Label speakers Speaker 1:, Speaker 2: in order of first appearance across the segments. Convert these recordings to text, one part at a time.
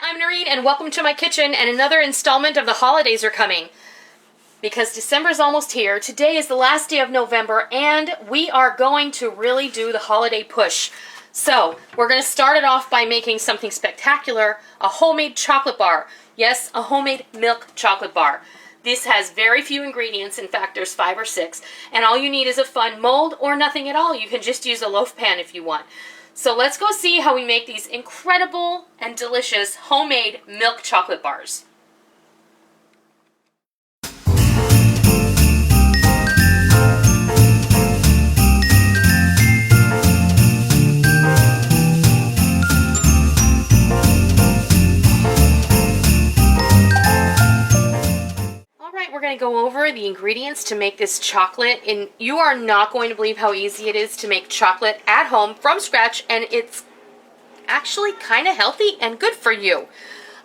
Speaker 1: I'm Noreen and welcome to my kitchen, and another installment of the holidays are coming. Because December's almost here, today is the last day of November and we are going to really do the holiday push. So, we're going to start it off by making something spectacular, a homemade chocolate bar. Yes, a homemade milk chocolate bar. This has very few ingredients, in fact there's 5 or 6, and all you need is a fun mold or nothing at all. You can just use a loaf pan if you want. So let's go see how we make these incredible and delicious homemade milk chocolate bars. We're going to go over the ingredients to make this chocolate, and you are not going to believe how easy it is to make chocolate at home from scratch, and it's actually kind of healthy and good for you.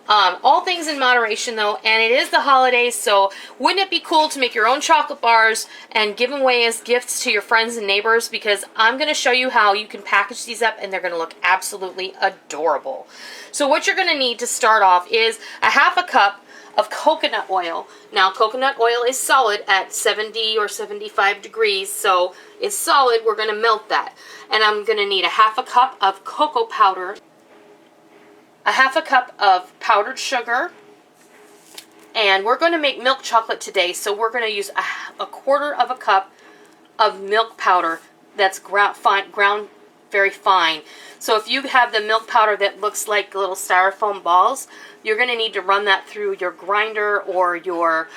Speaker 1: All things in moderation though, and it is the holidays, so wouldn't it be cool to make your own chocolate bars and give them away as gifts to your friends and neighbors? Because I'm going to show you how you can package these up and they're going to look absolutely adorable. So what you're going to need to start off is a half a cup of coconut oil. Now coconut oil is solid at 70 or 75 degrees, so it's solid. We're going to melt that. And I'm going to need a half a cup of cocoa powder, a half a cup of powdered sugar, and we're going to make milk chocolate today, so we're going to use a quarter of a cup of milk powder that's ground very fine. So if you have the milk powder that looks like little styrofoam balls, you're going to need to run that through your grinder or your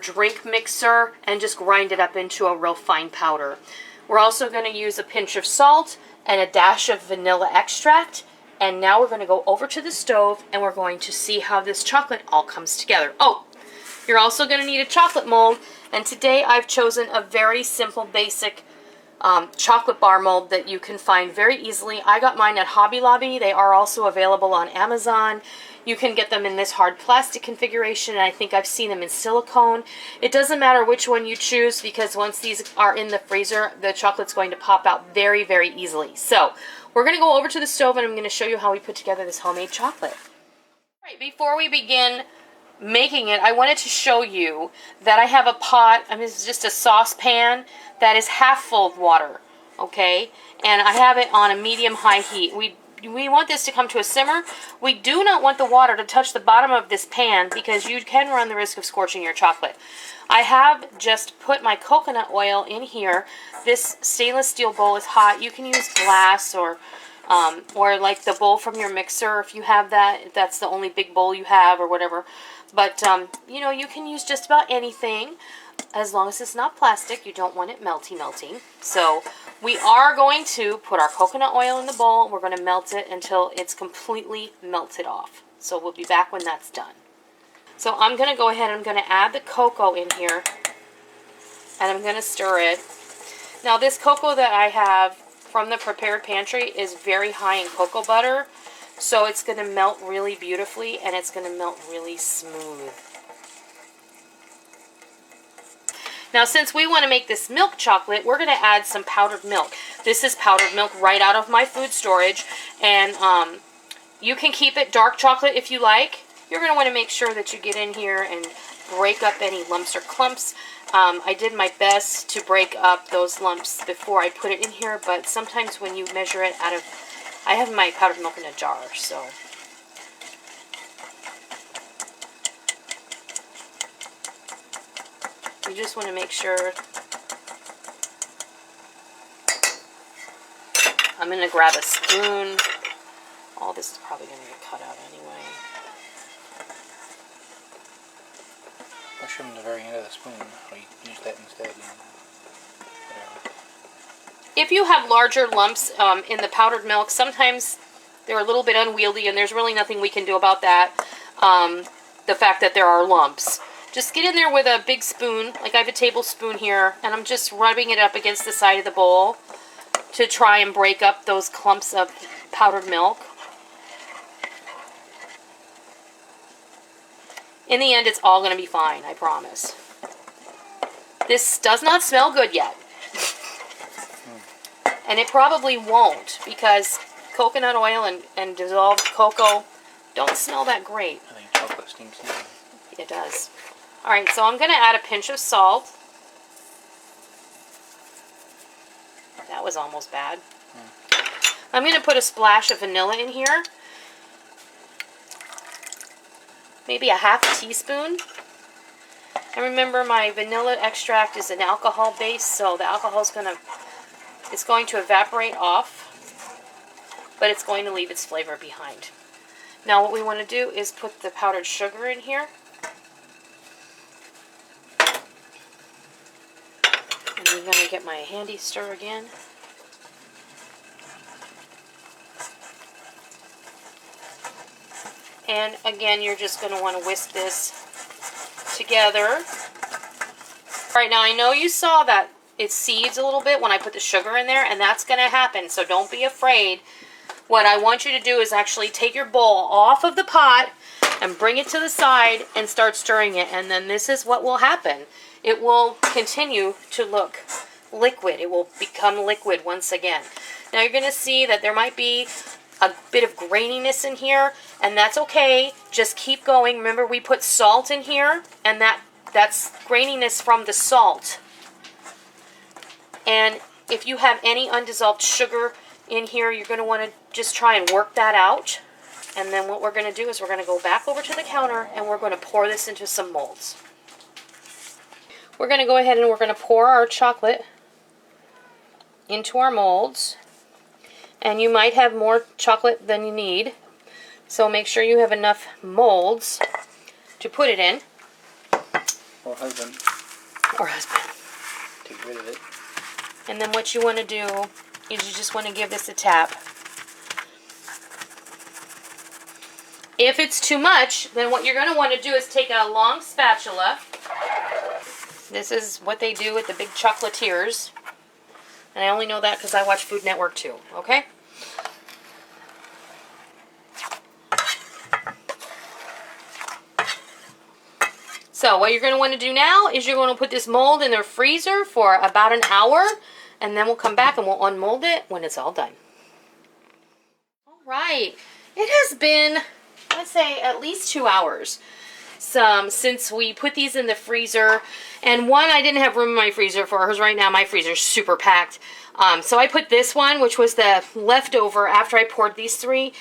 Speaker 1: drink mixer and just grind it up into a real fine powder. We're also going to use a pinch of salt and a dash of vanilla extract. And now we're going to go over to the stove and we're going to see how this chocolate all comes together. Oh, you're also going to need a chocolate mold, and today I've chosen a very simple, basic chocolate bar mold that you can find very easily. I got mine at Hobby Lobby. They are also available on Amazon. You can get them in this hard plastic configuration, and I think I've seen them in silicone. It doesn't matter which one you choose, because once these are in the freezer, the chocolate's going to pop out very, very easily. So we're going to go over to the stove and I'm going to show you how we put together this homemade chocolate. All right, before we begin making it, I wanted to show you that I have a pot. I mean, this is just a saucepan that is half full of water, okay? And I have it on a medium-high heat. We want this to come to a simmer. We do not want the water to touch the bottom of this pan because you can run the risk of scorching your chocolate. I have just put my coconut oil in here. This stainless steel bowl is hot. You can use glass or like the bowl from your mixer if you have that, if that's the only big bowl you have or whatever. But, you know, you can use just about anything as long as it's not plastic. You don't want it melting. So we are going to put our coconut oil in the bowl. We're going to melt it until it's completely melted off. So we'll be back when that's done. So I'm going to go ahead and I'm going to add the cocoa in here, and I'm going to stir it. Now this cocoa that I have from the prepared pantry is very high in cocoa butter, so it's going to melt really beautifully and it's going to melt really smooth. Now since we want to make this milk chocolate, we're going to add some powdered milk. This is powdered milk right out of my food storage, and you can keep it dark chocolate if you like. You're going to want to make sure that you get in here and break up any lumps or clumps. I did my best to break up those lumps before I put it in here, but sometimes when you measure it out of, I have my powdered milk in a jar, so. You just want to make sure. I'm going to grab a spoon. All this is probably going to get cut out anyway.
Speaker 2: Push them to the very end of the spoon, or you use that instead.
Speaker 1: If you have larger lumps in the powdered milk, sometimes they're a little bit unwieldy, and there's really nothing we can do about that. The fact that there are lumps. Just get in there with a big spoon, like I have a tablespoon here, and I'm just rubbing it up against the side of the bowl to try and break up those clumps of powdered milk. In the end, it's all going to be fine, I promise. This does not smell good yet. And it probably won't, because coconut oil and dissolved cocoa don't smell that great.
Speaker 2: I think chocolate stinks in.
Speaker 1: It does. Alright, so I'm going to add a pinch of salt. That was almost bad. I'm going to put a splash of vanilla in here. Maybe a half a teaspoon. And remember, my vanilla extract is an alcohol base, so the alcohol is going to evaporate off, but it's going to leave its flavor behind. Now what we want to do is put the powdered sugar in here. And I'm going to get my handy stir again. And again, you're just going to want to whisk this together. Right now, I know you saw that it seeds a little bit when I put the sugar in there, and that's going to happen, so don't be afraid. What I want you to do is actually take your bowl off of the pot and bring it to the side and start stirring it, and then this is what will happen. It will continue to look liquid. It will become liquid once again. Now you're going to see that there might be a bit of graininess in here, and that's okay. Just keep going. Remember, we put salt in here, and that's graininess from the salt. And if you have any undissolved sugar in here, you're going to want to just try and work that out. And then what we're going to do is we're going to go back over to the counter, and we're going to pour this into some molds. We're going to go ahead and we're going to pour our chocolate into our molds. And you might have more chocolate than you need, so make sure you have enough molds to put it in.
Speaker 2: Or husband.
Speaker 1: Or husband.
Speaker 2: Take rid of it.
Speaker 1: And then what you want to do is you just want to give this a tap. If it's too much, then what you're going to want to do is take a long spatula. This is what they do with the big chocolatiers. And I only know that because I watch Food Network too, okay? So what you're going to want to do now is you're going to put this mold in the freezer for about an hour, and then we'll come back and we'll unmold it when it's all done. All right. It has been, let's say, at least 2 hours since we put these in the freezer. And one, I didn't have room in my freezer for, because right now my freezer's super packed. So I put this one, which was the leftover after I poured these three.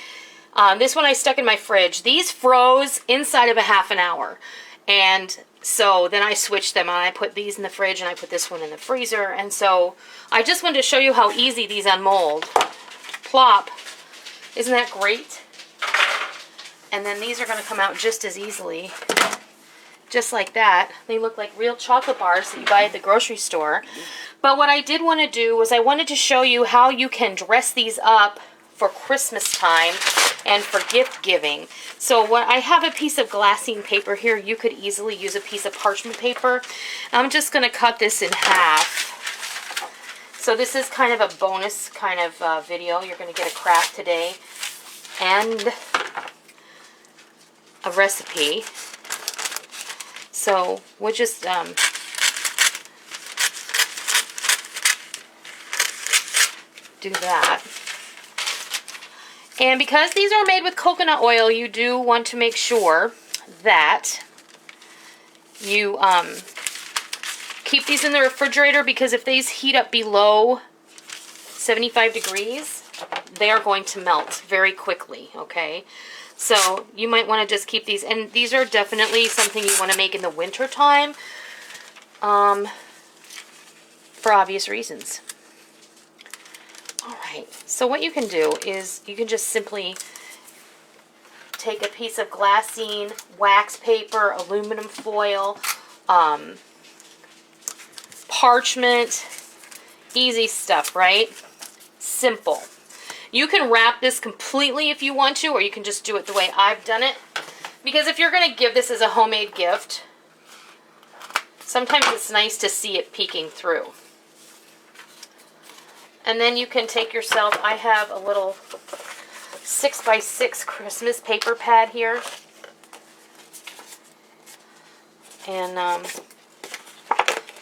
Speaker 1: This one I stuck in my fridge. These froze inside of a half an hour. And so then I switched them, and I put these in the fridge, and I put this one in the freezer. And so I just wanted to show you how easy these unmold. Plop. Isn't that great? And then these are going to come out just as easily. Just like that. They look like real chocolate bars that you buy at the grocery store. But what I did want to do was I wanted to show you how you can dress these up for Christmas time and for gift giving. So what I have a piece of glassine paper here. You could easily use a piece of parchment paper. I'm just going to cut this in half. So this is kind of a bonus kind of video. You're going to get a craft today and a recipe. So we'll just do that. And because these are made with coconut oil, you do want to make sure that you keep these in the refrigerator, because if these heat up below 75 degrees, they are going to melt very quickly, okay? So you might want to just keep these, and these are definitely something you want to make in the winter time for obvious reasons. Alright, so what you can do is you can just simply take a piece of glassine, wax paper, aluminum foil, parchment, easy stuff, right? Simple. You can wrap this completely if you want to, or you can just do it the way I've done it. Because if you're going to give this as a homemade gift, sometimes it's nice to see it peeking through. And then you can take yourself, I have a little 6x6 Christmas paper pad here. And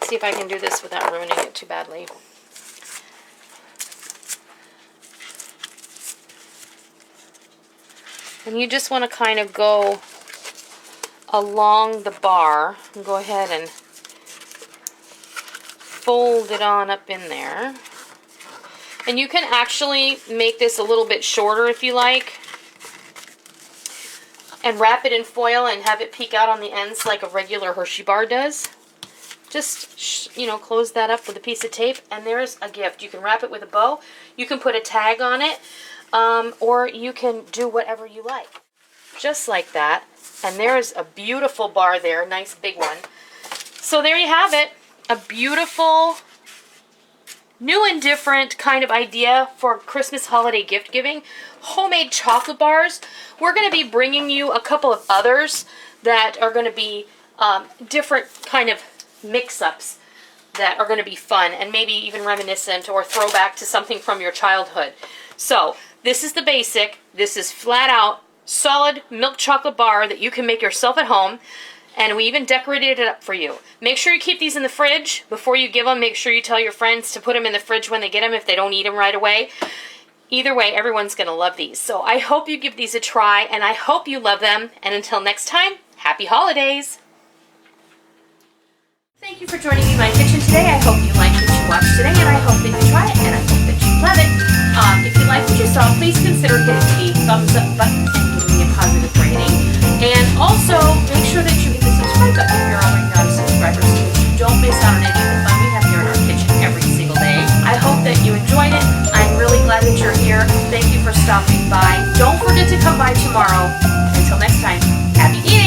Speaker 1: see if I can do this without ruining it too badly. And you just want to kind of go along the bar and go ahead and fold it on up in there. And you can actually make this a little bit shorter if you like, and wrap it in foil and have it peek out on the ends like a regular Hershey bar does. Just, you know, close that up with a piece of tape, and there's a gift. You can wrap it with a bow, you can put a tag on it, or you can do whatever you like. Just like that. And there's a beautiful bar there, nice big one. So there you have it, a beautiful, new and different kind of idea for Christmas holiday gift giving. Homemade chocolate bars. We're going to be bringing you a couple of others that are going to be different kind of mix-ups that are going to be fun and maybe even reminiscent or throwback to something from your childhood. So this is the basic. This is flat out solid milk chocolate bar that you can make yourself at home. And we even decorated it up for you. Make sure you keep these in the fridge before you give them. Make sure you tell your friends to put them in the fridge when they get them if they don't eat them right away. Either way, everyone's going to love these. So I hope you give these a try, and I hope you love them. And until next time, happy holidays! Thank you for joining me in my kitchen today. I hope you liked what you watched today, and I hope that you try it, and I hope that you love it. If you liked what you saw, please consider hitting the thumbs up button and giving me a positive rating. And also, make sure that you hit the subscribe button if you're already not a subscriber so that you don't miss out on any of the fun we have here in our kitchen every single day. I hope that you enjoyed it. I'm really glad that you're here. Thank you for stopping by. Don't forget to come by tomorrow. Until next time, happy eating!